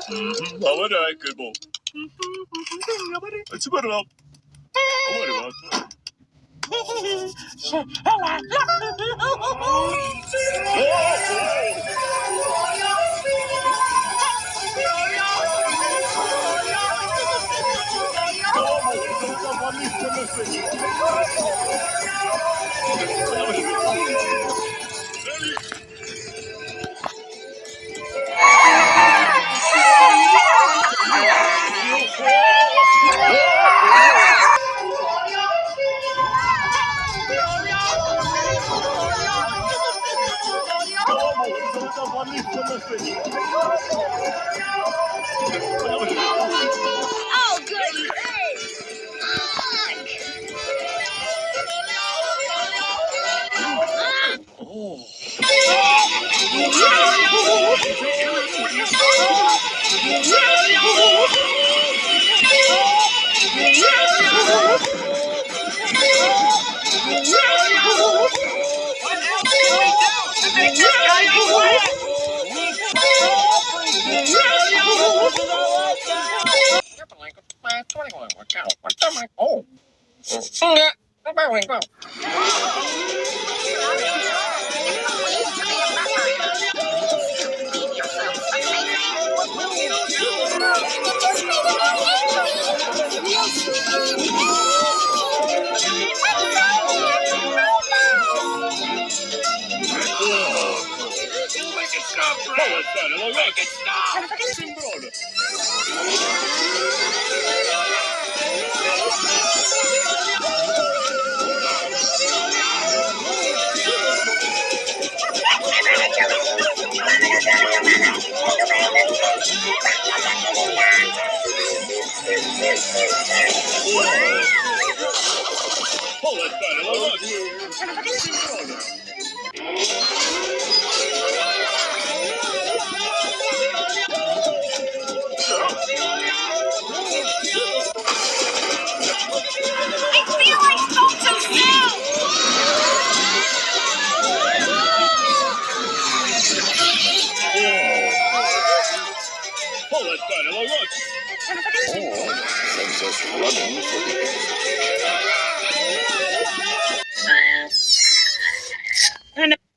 How are I, good boy? It's better up. Oh, good grief! What else can we do to make this guy quiet? Make it stop, Frizz! Make it stop! I feel like Sculptor's now! Sends us running for the